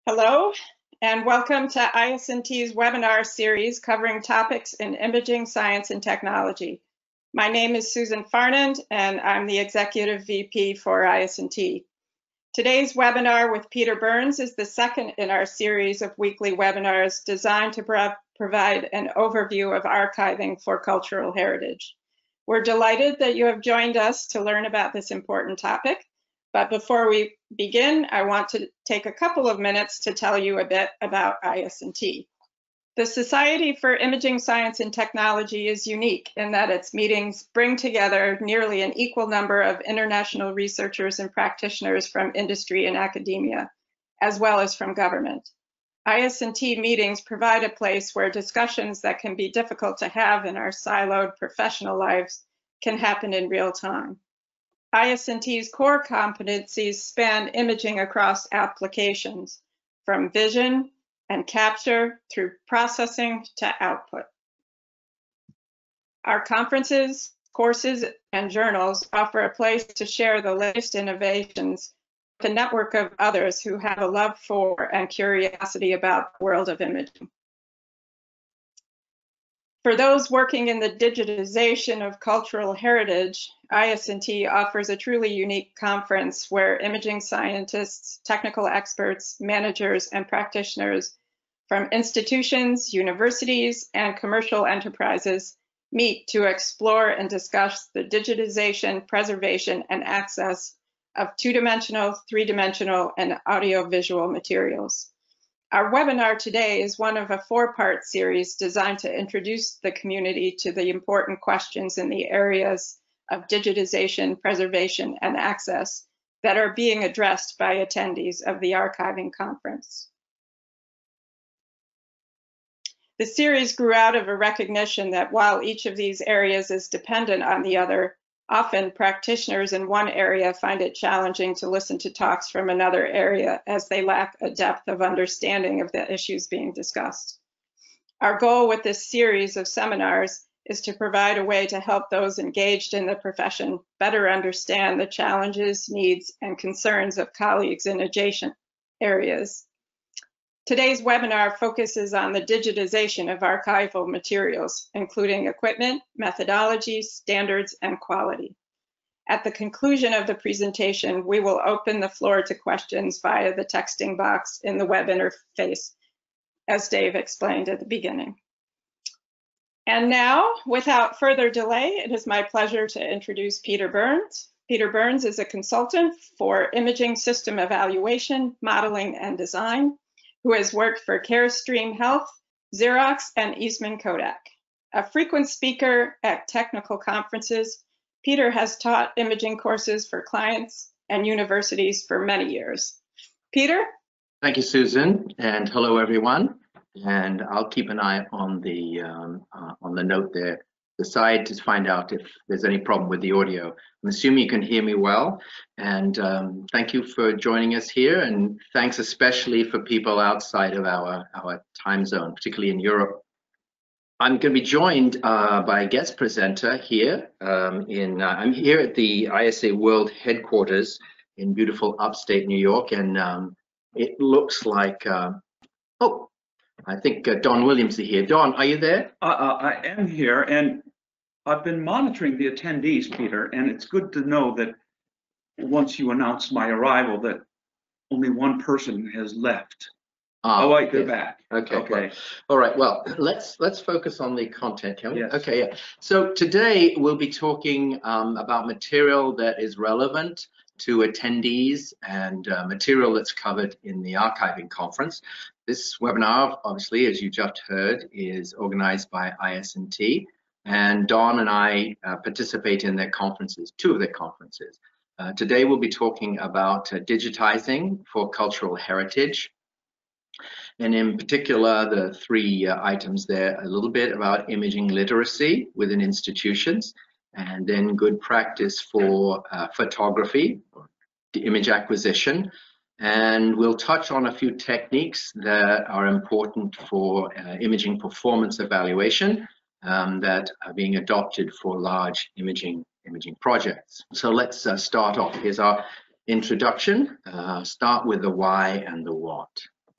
Hello, and welcome to IS&T's webinar series covering topics in imaging, science, and technology. My name is Susan Farnand, and I'm the Executive VP for IS&T. Today's webinar with Peter Burns is the second in our series of weekly webinars designed to provide an overview of archiving for cultural heritage. We're delighted that you have joined us to learn about this important topic. But before we begin, I want to take a couple of minutes to tell you a bit about IS&T. The Society for Imaging Science and Technology is unique in that its meetings bring together nearly an equal number of international researchers and practitioners from industry and academia, as well as from government. IS&T meetings provide a place where discussions that can be difficult to have in our siloed professional lives can happen in real time. IS&T's core competencies span imaging across applications, from vision and capture through processing to output. Our conferences, courses, and journals offer a place to share the latest innovations with a network of others who have a love for and curiosity about the world of imaging. For those working in the digitization of cultural heritage, IS&T offers a truly unique conference where imaging scientists, technical experts, managers, and practitioners from institutions, universities, and commercial enterprises meet to explore and discuss the digitization, preservation, and access of two-dimensional, three-dimensional, and audiovisual materials. Our webinar today is one of a four-part series designed to introduce the community to the important questions in the areas of digitization, preservation, and access that are being addressed by attendees of the archiving conference. The series grew out of a recognition that while each of these areas is dependent on the other, often practitioners in one area find it challenging to listen to talks from another area as they lack a depth of understanding of the issues being discussed. Our goal with this series of seminars is to provide a way to help those engaged in the profession better understand the challenges, needs, and concerns of colleagues in adjacent areas. Today's webinar focuses on the digitization of archival materials, including equipment, methodologies, standards, and quality. At the conclusion of the presentation, we will open the floor to questions via the texting box in the web interface, as Dave explained at the beginning. And now, without further delay, it is my pleasure to introduce Peter Burns. Peter Burns is a consultant for imaging system evaluation, modeling, and design, who has worked for Carestream Health, Xerox, and Eastman Kodak. A frequent speaker at technical conferences, Peter has taught imaging courses for clients and universities for many years. Peter? Thank you, Susan, and hello, everyone. And I'll keep an eye on the note there, the side, to find out if there's any problem with the audio. I'm assuming you can hear me well, and thank you for joining us here, and thanks especially for people outside of our time zone, particularly in Europe. I'm going to be joined by a guest presenter here. I'm here at the ISA World headquarters in beautiful upstate New York, and it looks like, oh, I think Don Williams is here. Don, are you there? I am here, and I've been monitoring the attendees, Peter, and it's good to know that once you announce my arrival that only one person has left. Oh, wait, they're back. Okay. Well, all right. Well, let's focus on the content, can we? Yes. Okay. Yeah. So today we'll be talking about material that is relevant to attendees and material that's covered in the archiving conference. This webinar, obviously, as you just heard, is organized by IS&T, and Don and I participate in their conferences, two of their conferences. Today we'll be talking about digitizing for cultural heritage, and in particular the three items there: a little bit about imaging literacy within institutions, and then good practice for photography, the image acquisition, and we'll touch on a few techniques that are important for imaging performance evaluation that are being adopted for large imaging projects. So let's start off. Here's our introduction. Start with the why and the what.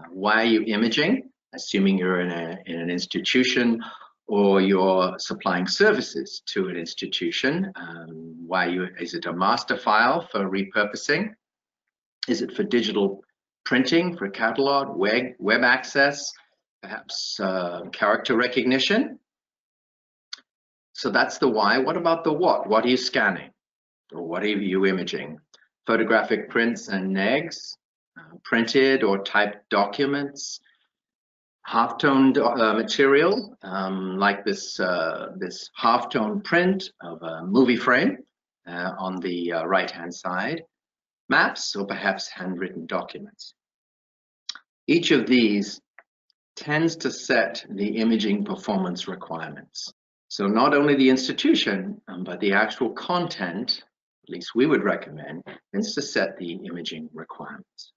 Why are you imaging? Assuming you're in an institution or you're supplying services to an institution. Is it a master file for repurposing? Is it for digital printing, for catalog, web access, perhaps character recognition? So that's the why. What about the what? What are you scanning? Or what are you imaging? Photographic prints and negs, printed or typed documents, half-toned material, like this half-tone print of a movie frame on the right-hand side, maps, or perhaps handwritten documents. Each of these tends to set the imaging performance requirements. So not only the institution, but the actual content, at least we would recommend, tends to set the imaging requirements.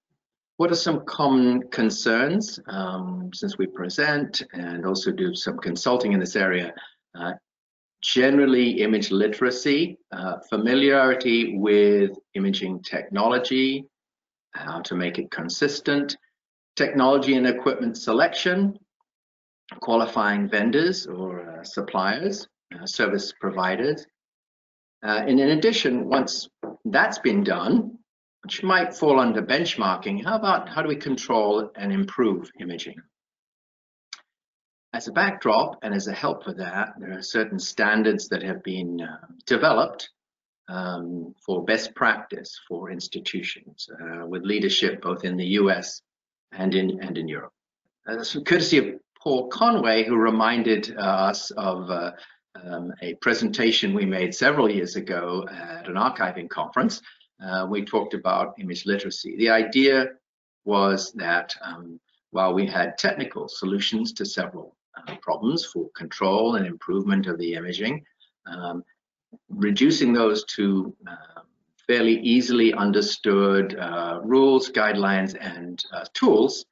What are some common concerns? Since we present and also do some consulting in this area, generally image literacy, familiarity with imaging technology, how to make it consistent, technology and equipment selection, qualifying vendors or suppliers, service providers. And in addition, once that's been done, which might fall under benchmarking, how do we control and improve imaging? As a backdrop and as a help for that, there are certain standards that have been developed for best practice for institutions with leadership both in the US and in Europe. Courtesy of Paul Conway, who reminded us of a presentation we made several years ago at an archiving conference. We talked about image literacy. The idea was that while we had technical solutions to several problems for control and improvement of the imaging, reducing those to fairly easily understood rules, guidelines, and tools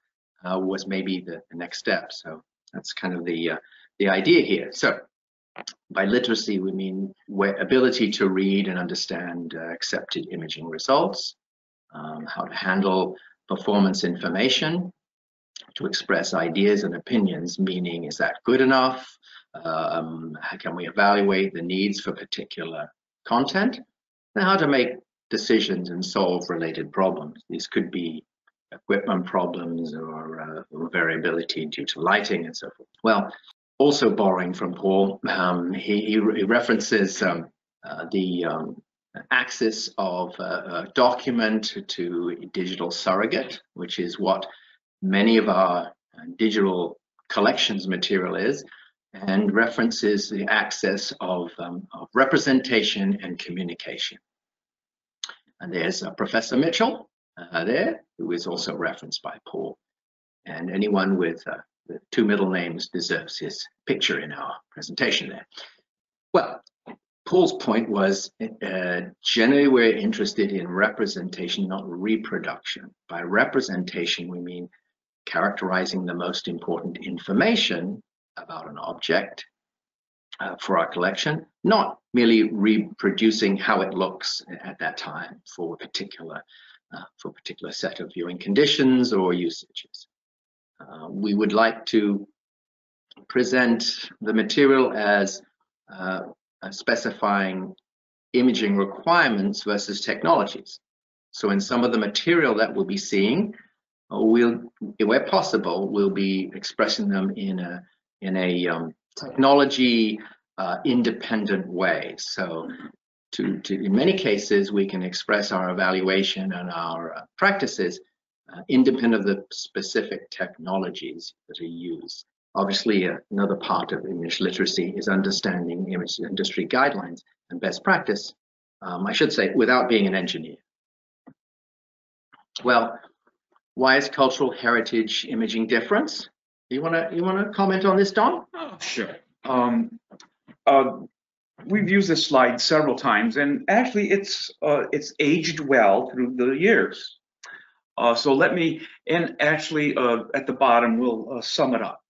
was maybe the next step. So that's kind of the idea here. So by literacy, we mean ability to read and understand accepted imaging results, how to handle performance information, to express ideas and opinions, meaning is that good enough? How can we evaluate the needs for particular content? And how to make decisions and solve related problems. These could be equipment problems or variability due to lighting and so forth. Well, also borrowing from Paul, he references the axis of a document to a digital surrogate, which is what many of our digital collections material is, and references the axis of representation and communication. And there's Professor Mitchell there, who is also referenced by Paul. And anyone with the two middle names deserves his picture in our presentation there. Well, Paul's point was generally we're interested in representation, not reproduction. By representation, we mean characterizing the most important information about an object for our collection, not merely reproducing how it looks at that time for a particular set of viewing conditions or usages. We would like to present the material as specifying imaging requirements versus technologies. So in some of the material that we'll be seeing, where possible, we'll be expressing them in a technology independent way. So in many cases, we can express our evaluation and our practices independent of the specific technologies that are used. Obviously, another part of image literacy is understanding image industry guidelines and best practice, I should say, without being an engineer. Well, why is cultural heritage imaging different? You want to comment on this, Don? Oh, sure. We've used this slide several times, and actually it's aged well through the years. So let me, and actually at the bottom we'll sum it up.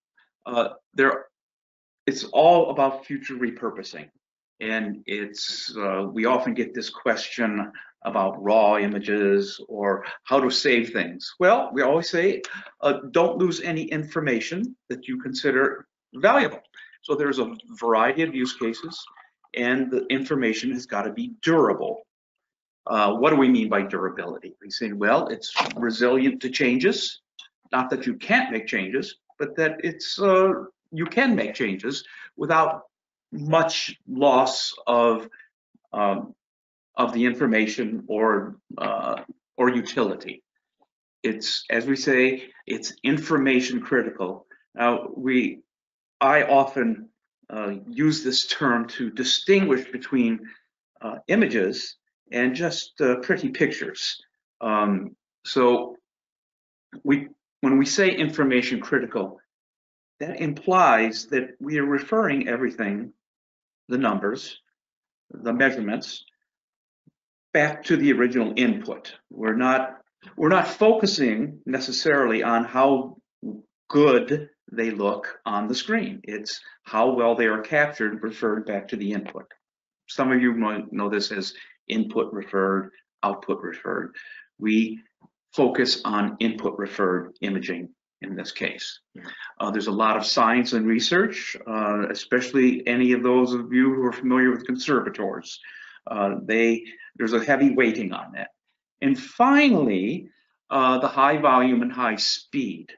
It's all about future repurposing. And it's we often get this question about raw images or how to save things. Well, we always say don't lose any information that you consider valuable. So there's a variety of use cases, and the information has got to be durable. What do we mean by durability? We say, well, it's resilient to changes. Not that you can't make changes, but that it's you can make changes without much loss of the information or utility. It's, as we say, it's information critical. Now, I often use this term to distinguish between images and just pretty pictures. So when we say information critical, that implies that we are referring everything, the numbers, the measurements, back to the original input. We're not focusing necessarily on how good they look on the screen. It's how well they are captured, referred back to the input. Some of you might know this as input referred, output referred. We focus on input referred imaging in this case. There's a lot of science and research, especially any of those of you who are familiar with conservators. There's a heavy weighting on that. And finally, the high volume and high speed.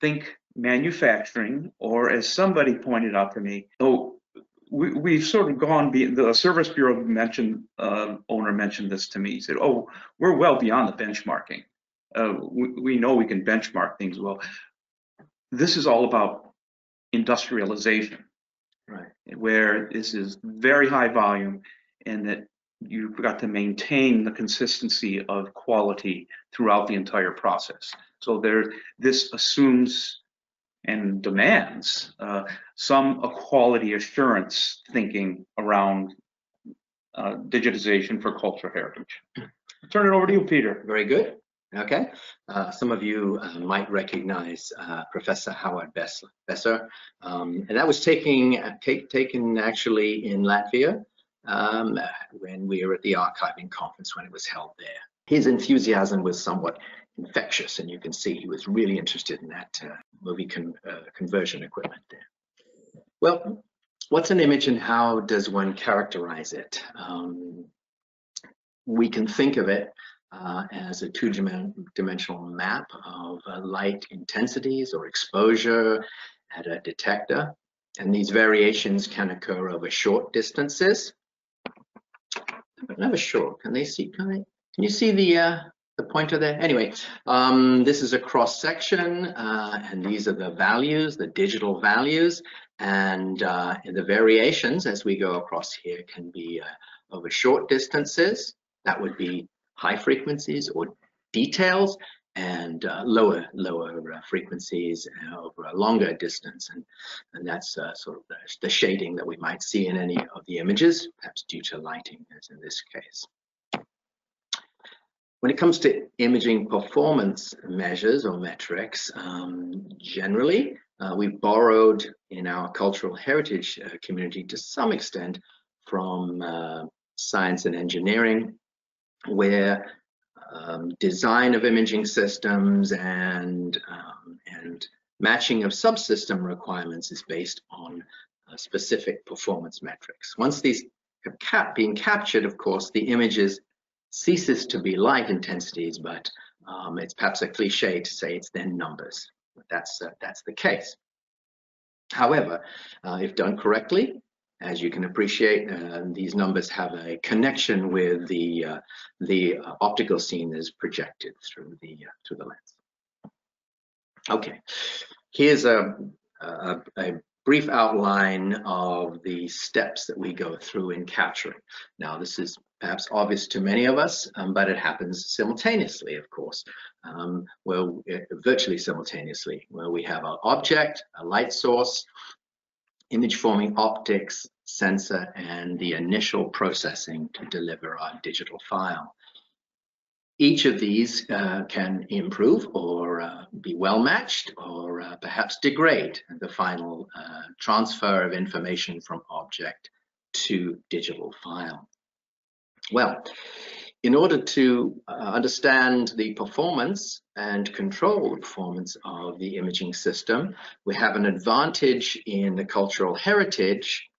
Think manufacturing, or as somebody pointed out to me, we've sort of gone, the Service Bureau owner mentioned this to me. He said, oh, we're well beyond the benchmarking. We know we can benchmark things well. This is all about industrialization, right? Where this is very high volume, and that you've got to maintain the consistency of quality throughout the entire process. So this assumes and demands some quality assurance thinking around digitization for cultural heritage. I'll turn it over to you, Peter. Very good. Okay. Some of you might recognize Professor Howard Besser, and that was taken actually in Latvia when we were at the archiving conference when it was held there. His enthusiasm was somewhat infectious, and you can see he was really interested in that movie conversion equipment there. Well, what's an image and how does one characterize it? We can think of it as a two-dimensional map of light intensities or exposure at a detector, and these variations can occur over short distances. But never short. Can they see? Can you see the pointer there? Anyway, this is a cross section, and these are the values, the digital values, and the variations as we go across here can be over short distances. That would be high frequencies or details, and lower frequencies over a longer distance, and that's sort of the shading that we might see in any of the images, perhaps due to lighting, as in this case. When it comes to imaging performance measures or metrics, generally we've borrowed in our cultural heritage community to some extent from science and engineering, where design of imaging systems and matching of subsystem requirements is based on specific performance metrics. Once these have been captured, of course, the images ceases to be light intensities, but it's perhaps a cliche to say it's then numbers. But that's the case. However, if done correctly, as you can appreciate, these numbers have a connection with the optical scene that is projected through the lens. Okay, here's a brief outline of the steps that we go through in capturing. Now, this is perhaps obvious to many of us, but it happens simultaneously, of course, virtually simultaneously, where we have an object, a light source, image forming optics, sensor, and the initial processing to deliver our digital file. Each of these can improve or be well matched or perhaps degrade the final transfer of information from object to digital file. Well, in order to understand the performance and control the performance of the imaging system, we have an advantage in the cultural heritage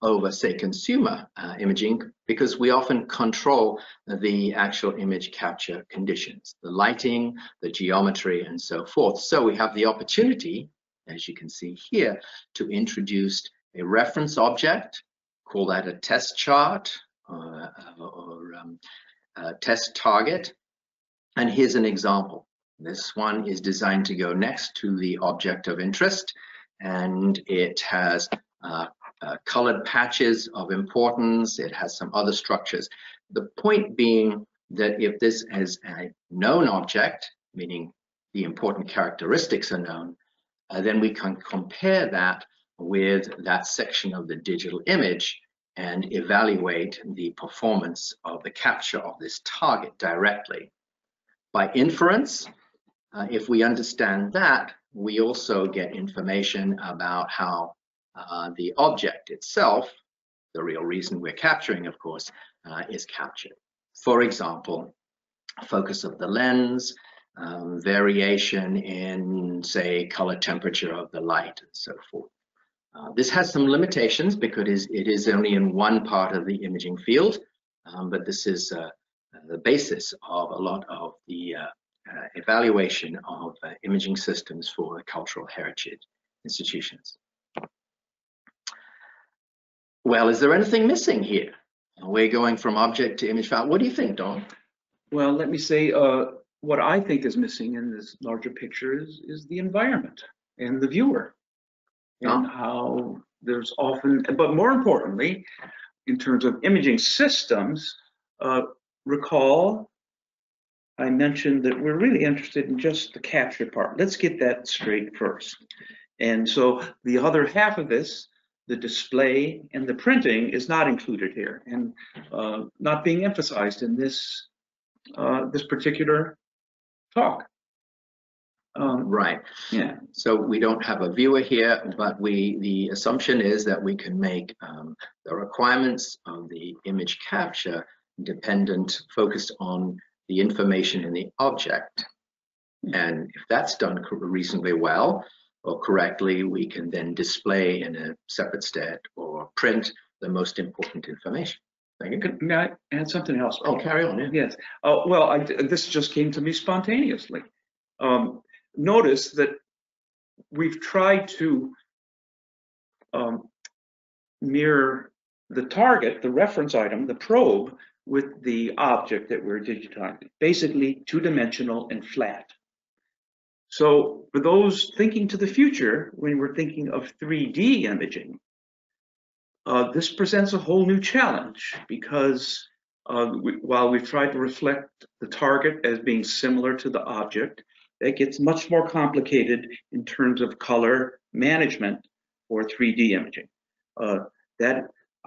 over, say, consumer imaging, because we often control the actual image capture conditions, the lighting, the geometry, and so forth. So we have the opportunity, as you can see here, to introduce a reference object, call that a test chart or a test target. And here's an example. This one is designed to go next to the object of interest, and it has colored patches of importance. It has some other structures. The point being that if this is a known object, meaning the important characteristics are known, then we can compare that with that section of the digital image and evaluate the performance of the capture of this target directly. By inference, if we understand that, we also get information about how the object itself, the real reason we're capturing, of course, is captured. For example, focus of the lens, variation in, say, color temperature of the light, and so forth. This has some limitations because it is only in one part of the imaging field, but this is the basis of a lot of the evaluation of imaging systems for cultural heritage institutions. Well, is there anything missing here? We're going from object to image file. What do you think, Don? Well, let me say what I think is missing in this larger picture is the environment and the viewer, and how there's often, but more importantly, in terms of imaging systems, recall I mentioned that we're really interested in just the capture part. Let's get that straight first. And so the other half of this, the display and the printing, is not included here and not being emphasized in this this particular talk. Right. Yeah. So we don't have a viewer here, but the assumption is that we can make the requirements of the image capture dependent, focused on the information in the object. And if that's done reasonably well or correctly, we can then display in a separate state or print the most important information. May I add something else? Oh, carry on. Yeah. Yes. Well, this just came to me spontaneously. Notice that we've tried to mirror the target, the reference item, the probe, with the object that we're digitizing, basically two-dimensional and flat. So for those thinking to the future, when we're thinking of 3D imaging, this presents a whole new challenge, because while we've tried to reflect the target as being similar to the object, that gets much more complicated in terms of color management for 3D imaging.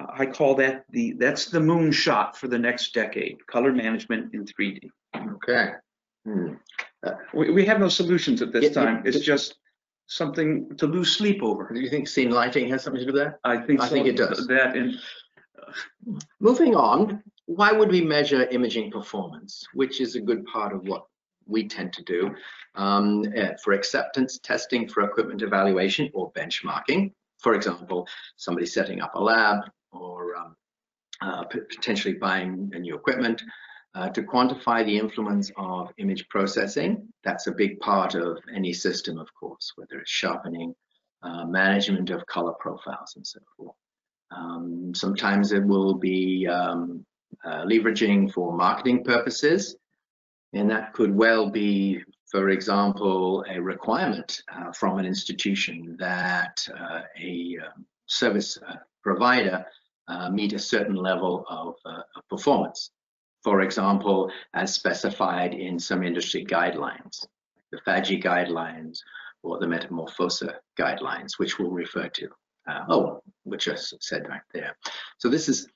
I call that that's the moonshot for the next decade: color management in 3D. Okay. We have no solutions at this time. It's just something to lose sleep over. Do you think scene lighting has something to do with that? I think so. I think it does. That and moving on, why would we measure imaging performance, which is a good part of what we tend to do for acceptance testing, for equipment evaluation, or benchmarking? For example, somebody setting up a lab or potentially buying a new equipment to quantify the influence of image processing. That's a big part of any system, of course, whether it's sharpening, management of color profiles, and so forth. Sometimes it will be leveraging for marketing purposes, and that could well be, for example, a requirement from an institution that a service provider meet a certain level of performance. For example, as specified in some industry guidelines, the FAGI guidelines or the Metamorphosa guidelines, which we'll refer to, which I said right there. So this is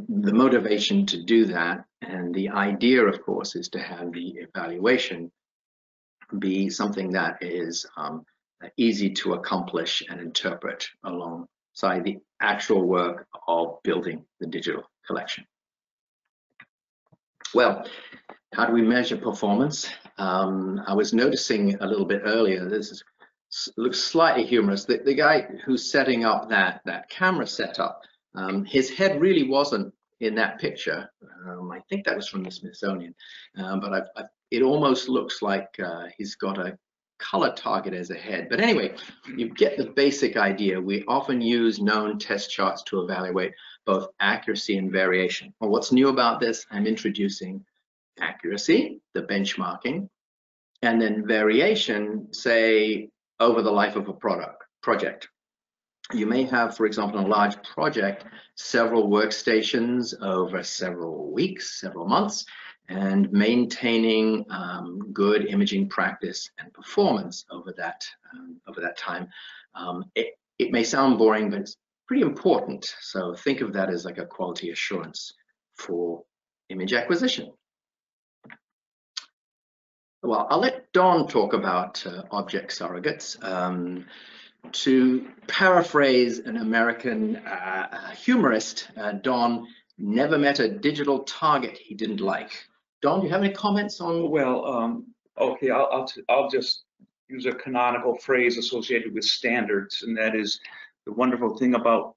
the motivation to do that, and the idea, of course, is to have the evaluation be something that is easy to accomplish and interpret alongside the actual work of building the digital collection. Well, how do we measure performance? I was noticing a little bit earlier, looks slightly humorous. The guy who's setting up that camera setup, his head really wasn't in that picture. I think that was from the Smithsonian, but it almost looks like he's got a color target as a head. But anyway, you get the basic idea. We often use known test charts to evaluate both accuracy and variation. Well, what's new about this? I'm introducing accuracy, the benchmarking, and then variation, say, over the life of a project. You may have, for example, in a large project, several workstations over several weeks, several months, and maintaining good imaging practice and performance over that time. It may sound boring, but it's pretty important. So think of that as like a quality assurance for image acquisition. Well, I'll let Don talk about object surrogates. To paraphrase an American humorist, Don never met a digital target he didn't like. Don, do you have any comments on? Well, okay, I'll just use a canonical phrase associated with standards, and that is the wonderful thing about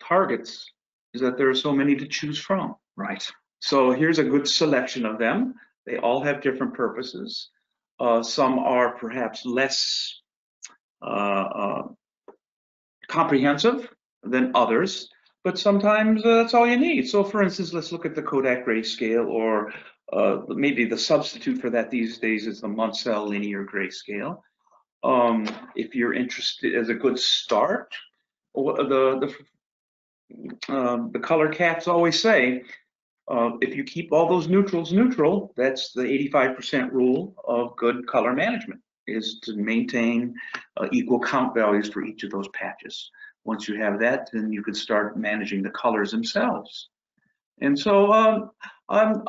targets is that there are so many to choose from. Right. So here's a good selection of them. They all have different purposes. Some are perhaps less comprehensive than others, but sometimes that's all you need. So for instance, let's look at the Kodak grayscale, or maybe the substitute for that these days is the Munsell linear grayscale. If you're interested, as a good start, the color cats always say, if you keep all those neutrals neutral, that's the 85% rule of good color management, is to maintain equal count values for each of those patches. Once you have that, then you can start managing the colors themselves. And so I'm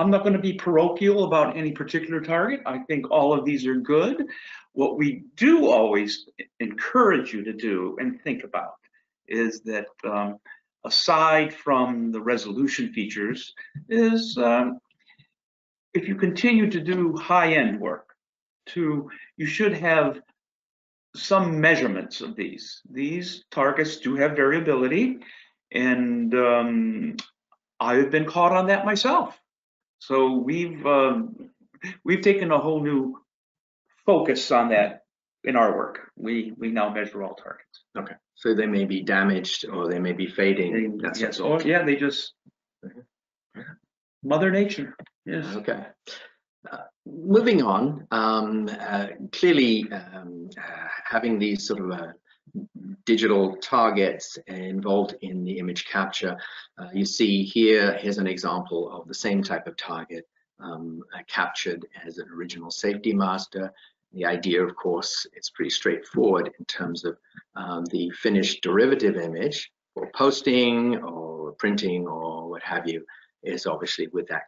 not going to be parochial about any particular target. I think all of these are good. What we do always encourage you to do and think about is that aside from the resolution features, is if you continue to do high-end work, you should have some measurements of these. These targets do have variability, and I've been caught on that myself. So we've taken a whole new focus on that in our work. We now measure all targets. Okay, so they may be damaged or they may be fading. Yes, or yeah, they just Mother Nature. Yes. Okay. Moving on, clearly having these sort of digital targets involved in the image capture, you see here's an example of the same type of target captured as an original safety master. The idea, of course, it's pretty straightforward in terms of the finished derivative image for posting or printing or what have you, is obviously with that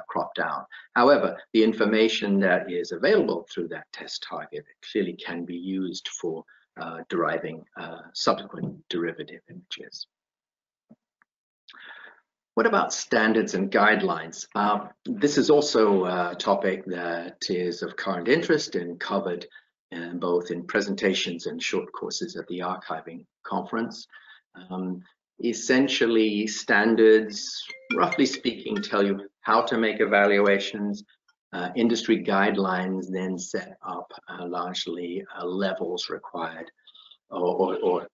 cropped out. However, the information that is available through that test target clearly can be used for deriving subsequent derivative images. What about standards and guidelines? This is also a topic that is of current interest and covered both in presentations and short courses at the archiving conference. Essentially, standards, roughly speaking, tell you how to make evaluations. Industry guidelines then set up largely levels required or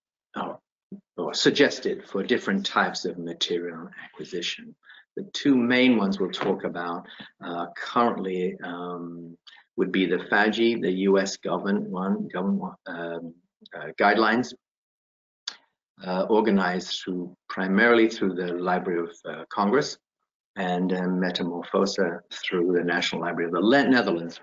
suggested for different types of material acquisition. The two main ones we'll talk about currently would be the FAGI, the US government guidelines, organized primarily through the Library of Congress, and Metamorphosa through the National Library of the Netherlands.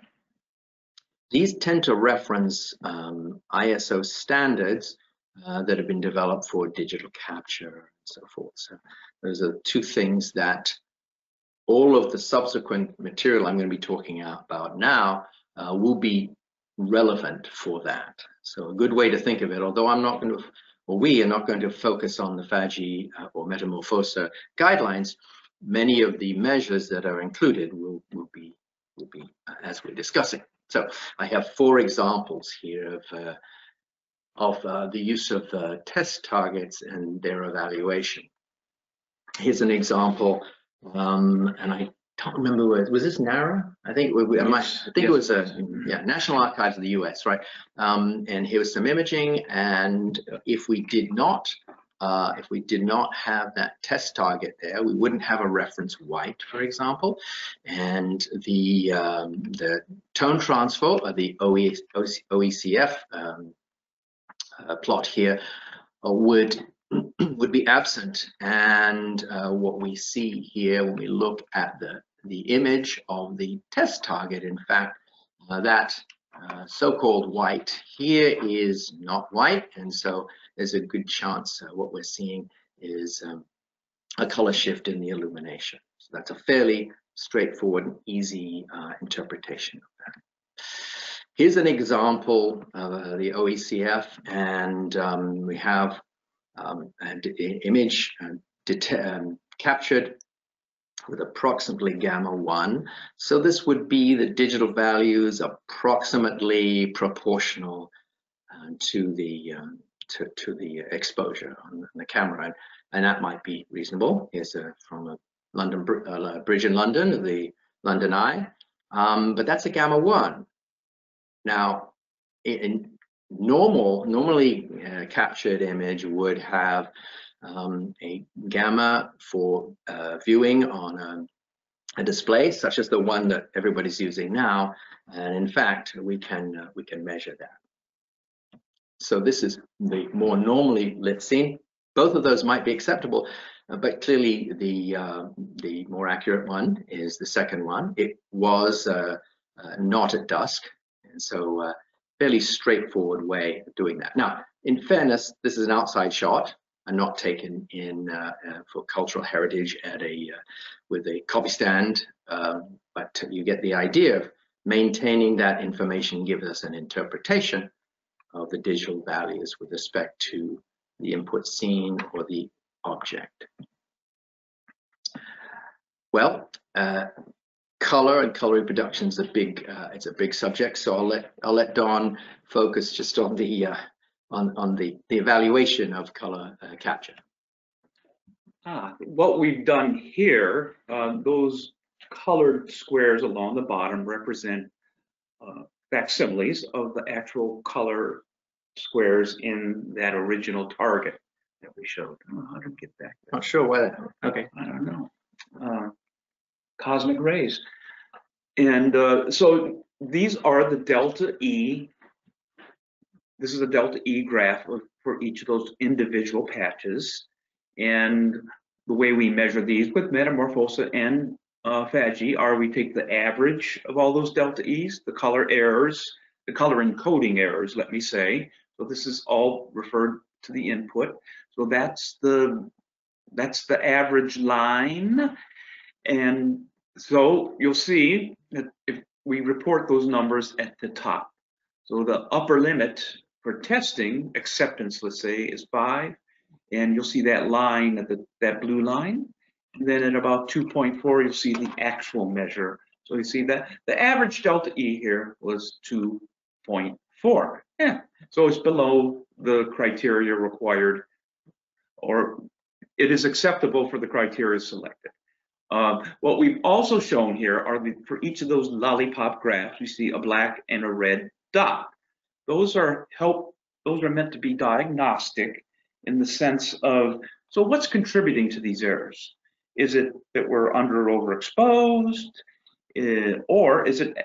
These tend to reference ISO standards that have been developed for digital capture and so forth. So those are two things that all of the subsequent material I'm going to be talking about now will be relevant for that. So a good way to think of it, although I'm not going to, or we are not going to focus on the FAGI or Metamorphosa guidelines, many of the measures that are included will be as we're discussing. So I have 4 examples here of the use of test targets and their evaluation. Here's an example, and I don't remember was this NARA? I think it was National Archives of the U.S., right? And here was some imaging, and if we did not have that test target there, we wouldn't have a reference white, for example, and the tone transfer, or the OECF plot here would be absent. And what we see here when we look at the image of the test target, in fact, that so-called white here is not white, and so there's a good chance what we're seeing is a color shift in the illumination. So that's a fairly straightforward and easy interpretation of that. Here's an example of the OECF, and we have an image captured with approximately gamma 1. So this would be the digital values approximately proportional to the exposure on the camera, and that might be reasonable. Here's from a London bridge in London, the London Eye, but that's a gamma 1. Now, in normally captured image would have a gamma for viewing on a display such as the one that everybody's using now, and in fact we can measure that. So this is the more normally lit scene. Both of those might be acceptable, but clearly the more accurate one is the second one. It was not at dusk, and so fairly straightforward way of doing that. Now, in fairness, this is an outside shot and not taken in for cultural heritage at with a copy stand, but you get the idea of maintaining that information gives us an interpretation of the digital values with respect to the input scene or the object. Well, color and color reproduction is it's a big subject, so I'll let Don focus just on the evaluation of color capture. What we've done here, those colored squares along the bottom represent facsimiles of the actual color squares in that original target that we showed. I don't know how to get back there. Not sure whether. Okay. I don't know. Cosmic rays. And so these are the delta E. This is a delta E graph for each of those individual patches. And the way we measure these with Metamorphosa and FAGI are we take the average of all those delta E's, the color errors, the color encoding errors, let me say. So this is all referred to the input. So that's the average line. And so you'll see that if we report those numbers at the top. So the upper limit for testing acceptance, let's say, is 5. And you'll see that line, that blue line. And then at about 2.4, you'll see the actual measure. So you see that the average delta E here was 2.4. Yeah, so it's below the criteria required, or it is acceptable for the criteria selected. What we've also shown here are for each of those lollipop graphs, we see a black and a red dot. Those are meant to be diagnostic in the sense of, so what's contributing to these errors? Is it that we're under or overexposed, or is it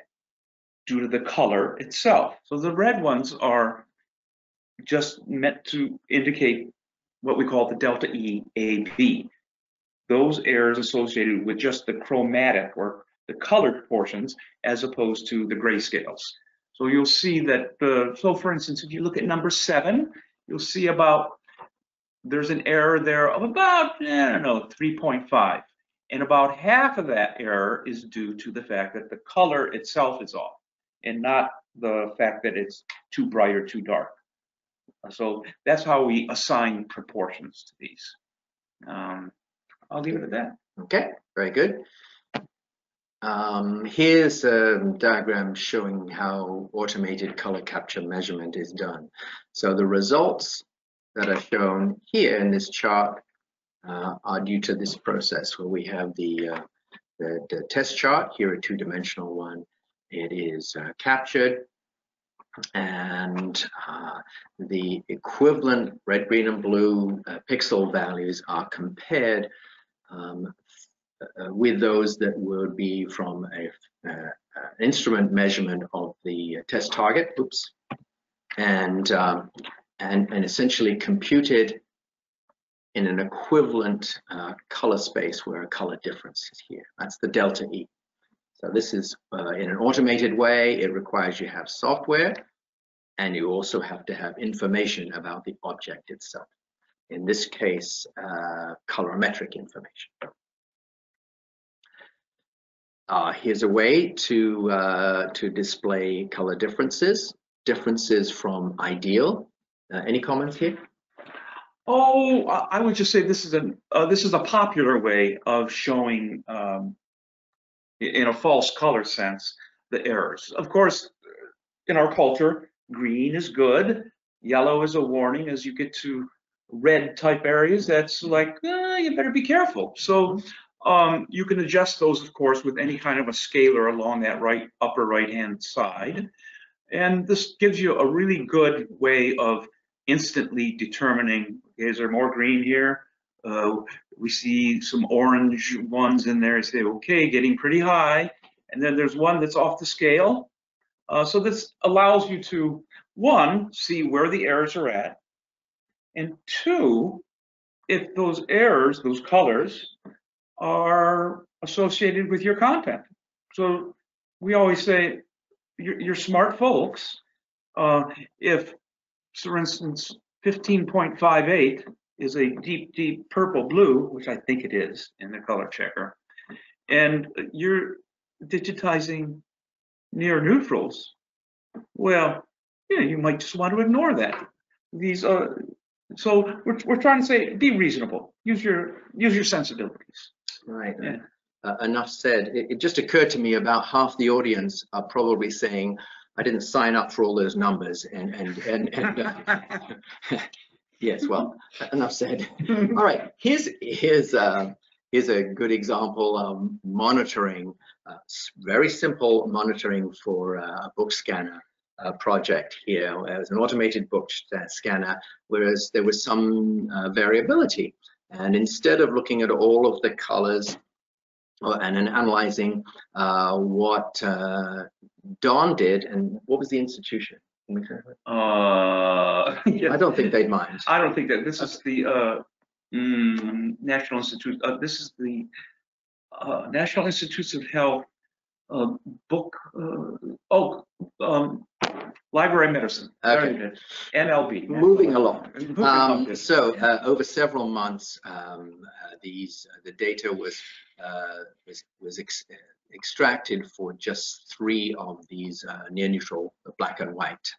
due to the color itself? So the red ones are just meant to indicate what we call the delta E AB. Those errors associated with just the chromatic or the colored portions as opposed to the grayscales. So you'll see that, so for instance, if you look at number 7, you'll see about there's an error there of about, I don't know, 3.5. And about half of that error is due to the fact that the color itself is off and not the fact that it's too bright or too dark. So that's how we assign proportions to these. I'll leave it at that. Okay, very good. Here's a diagram showing how automated color capture measurement is done. So the results that are shown here in this chart are due to this process where we have the test chart, here a two-dimensional one. It is captured, and the equivalent red, green, and blue pixel values are compared with those that would be from an instrument measurement of the test target. Oops, and essentially computed in an equivalent color space where a color difference is here. That's the delta E. So this is in an automated way. It requires you have software, and you also have to have information about the object itself. In this case, colorimetric information. Here's a way to display color differences from ideal. Any comments here? Oh, I would just say this is a popular way of showing, in a false color sense, the errors. Of course, in our culture, green is good, yellow is a warning. As you get to red type areas, that's like, you better be careful. So you can adjust those, of course, with any kind of a scaler along that upper right hand side. And this gives you a really good way of instantly determining, is there more green here? We see some orange ones in there. You say, okay, getting pretty high. And then there's one that's off the scale. So this allows you to, one, see where the errors are at, and two, if those errors, those colors, are associated with your content. So we always say, you're smart folks. If, for instance, 15.58 is a deep, deep purple blue, which I think it is in the color checker, and you're digitizing near neutrals, well, yeah, you might just want to ignore that. These are, so we're trying to say, be reasonable. Use your sensibilities. Right. Yeah. Enough said. It just occurred to me about half the audience are probably saying, I didn't sign up for all those numbers, and yes, well, enough said. All right, here's a good example of monitoring, very simple monitoring for a book scanner project here. It was an automated book scanner, whereas there was some variability. And instead of looking at all of the colors and analyzing what Don did, and what was the institution? Yeah. I don't think they'd mind. I don't think that. This is the National Institute. This is the National Institutes of Health book. Library medicine. Okay. NLB. Moving along. Over several months, the data was extracted for just 3 of these near neutral black and white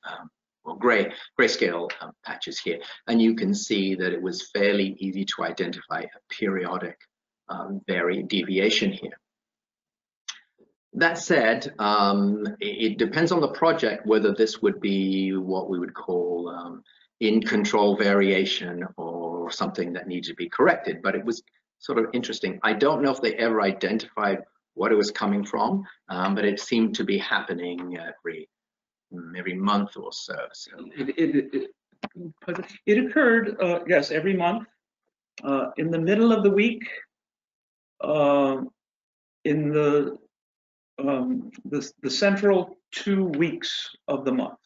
or grayscale patches here, and you can see that it was fairly easy to identify a periodic deviation here. That said, it depends on the project whether this would be what we would call in control variation or something that needs to be corrected, but it was sort of interesting. I don't know if they ever identified what it was coming from, but it seemed to be happening every month or so. It occurred, yes, every month, in the middle of the week, in the central 2 weeks of the month.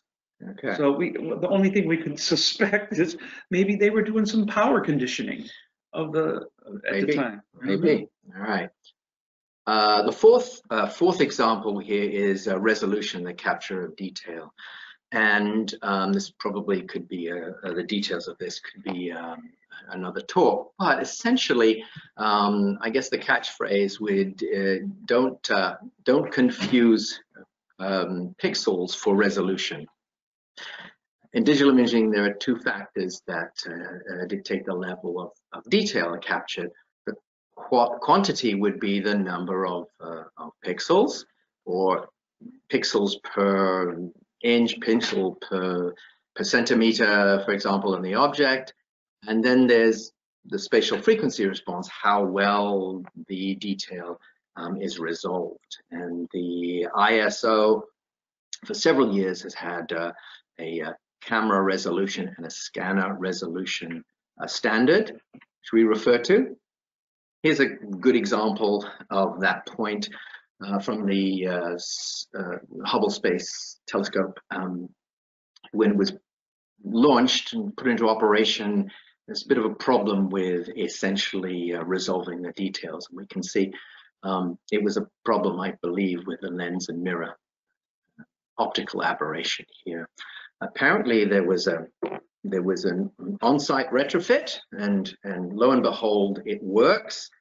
Okay. So the only thing we could suspect is maybe they were doing some power conditioning at the time. Maybe. All right. The fourth example here is resolution, the capture of detail, and this probably could be the details of this could be another talk. But essentially, I guess the catchphrase would don't confuse pixels for resolution. In digital imaging, there are two factors that dictate the level of detail captured. The quantity would be the number of pixels, or pixels per inch, pixel per centimeter, for example, in the object. And then there's the spatial frequency response, how well the detail is resolved. And the ISO for several years has had a camera resolution and a scanner resolution standard, which we refer to. Here's a good example of that point from the Hubble Space Telescope. When it was launched and put into operation, there's a bit of a problem with essentially resolving the details. We can see it was a problem, I believe, with the lens and mirror optical aberration here. Apparently, there was an on-site retrofit, and lo and behold, it works.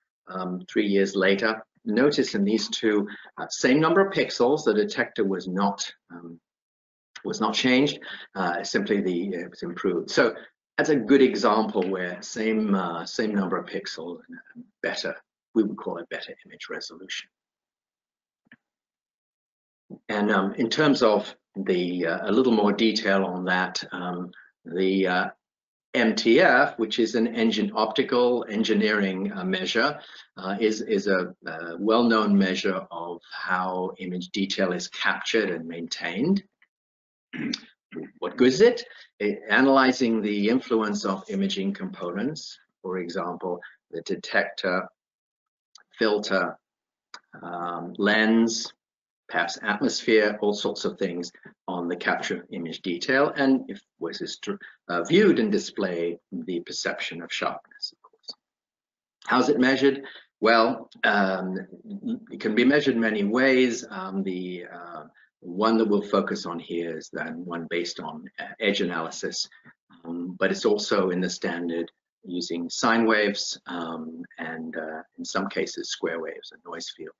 3 years later, notice in these two same number of pixels, the detector was not changed. Simply it was improved. So that's a good example where same number of pixels, better. We would call it better image resolution. And in terms of a little more detail on that, the MTF, which is an optical engineering measure, is a well-known measure of how image detail is captured and maintained. What good is it? Analyzing the influence of imaging components, for example, the detector, filter, lens, perhaps atmosphere, all sorts of things on the capture of image detail, and if this is viewed and displayed, the perception of sharpness, of course. How's it measured? Well, it can be measured many ways. The one that we'll focus on here is that one based on edge analysis, but it's also in the standard using sine waves and in some cases square waves and noise field.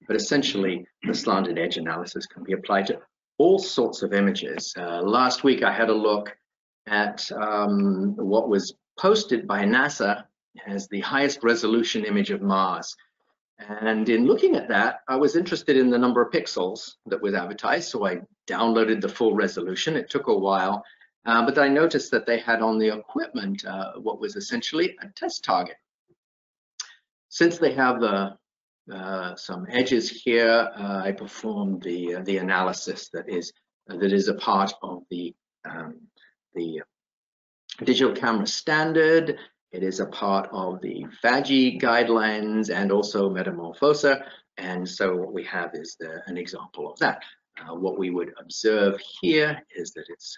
But essentially, the slanted edge analysis can be applied to all sorts of images. Last week, I had a look at what was posted by NASA as the highest resolution image of Mars. And in looking at that, I was interested in the number of pixels that was advertised, so I downloaded the full resolution. It took a while, but I noticed that they had on the equipment what was essentially a test target. Since they have some edges here, I performed the analysis that is a part of the digital camera standard. It is a part of the FAGI guidelines and also Metamorphosa. And so what we have is an example of that. What we would observe here is that it's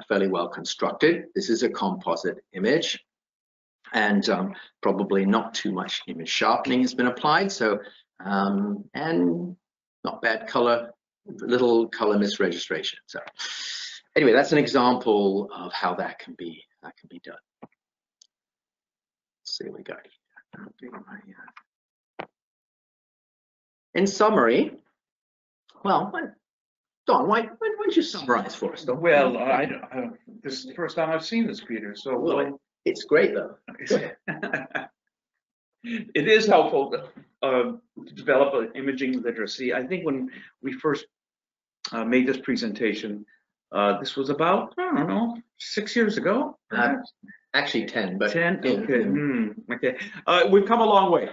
fairly well constructed. This is a composite image, and probably not too much image sharpening has been applied. So, and not bad color, little color misregistration. So anyway, that's an example of how that can be done. Let's see what we got here. In summary, well, Don, why don't you summarize for us? Don? Well, this is the first time I've seen this, Peter. So well, it's great though. It is helpful to develop an imaging literacy. I think when we first made this presentation, this was about, I don't know, 6 years ago. Actually 10, but 10. Okay. Okay. We've come a long way.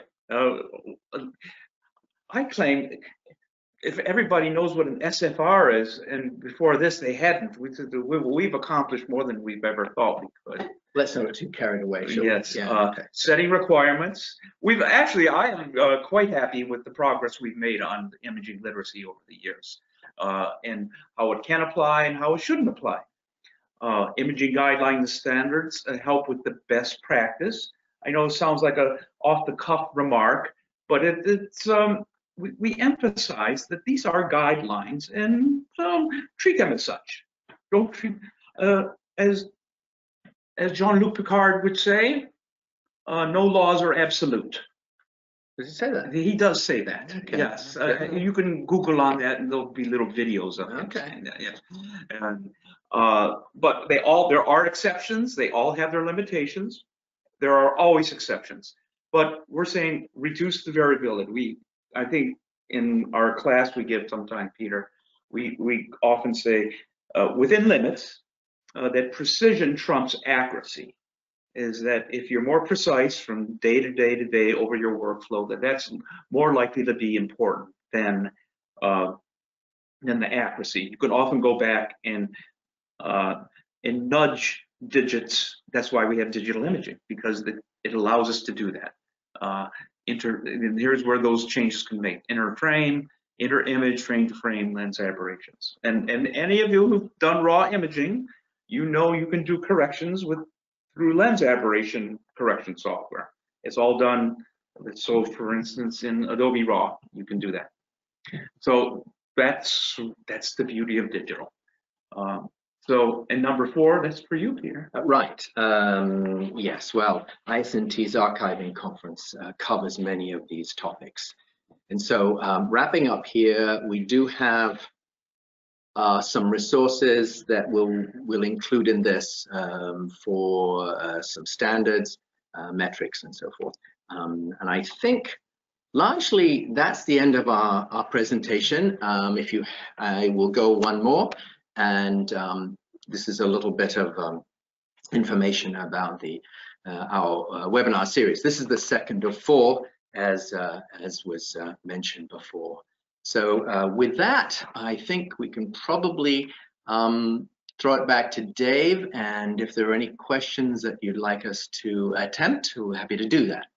I claim if everybody knows what an SFR is, and before this they hadn't, we've accomplished more than we've ever thought we could. Let's not get too carried away. Sure. Yes. Yeah, okay. Setting requirements. I am quite happy with the progress we've made on imaging literacy over the years, and how it can apply and how it shouldn't apply. Imaging guidelines standards help with the best practice. I know it sounds like a off-the-cuff remark, but we emphasize that these are guidelines and treat them as such. Don't treat, as Jean-Luc Picard would say, No laws are absolute. Does he say that? He does say that. Okay. Yes, Okay. you can Google on that, and there'll be little videos of him Okay. saying that. Yes, and but there are exceptions. They all have their limitations. There are always exceptions, but we're saying reduce the variability. I think in our class we give sometime, Peter, we often say within limits that precision trumps accuracy. Is that if you're more precise from day to day to day over your workflow, that's more likely to be important than the accuracy. You can often go back and nudge digits. That's why we have digital imaging, because it allows us to do that. And here's where those changes can make: inter frame, inter image, frame to frame, lens aberrations. And any of you who've done raw imaging, you know you can do corrections through lens aberration correction software. It's all done. So for instance, in Adobe RAW, you can do that. So that's the beauty of digital. So, and number 4, that's for you, Peter. Right. Yes. Well, ISNT's archiving conference covers many of these topics. And so wrapping up here, we do have some resources that we'll include in this for some standards, metrics, and so forth. And I think largely that's the end of our presentation. I will go one more, and this is a little bit of information about our webinar series. This is the second of 4, as was mentioned before. So with that, I think we can probably throw it back to Dave, and if there are any questions that you'd like us to attempt, we're happy to do that.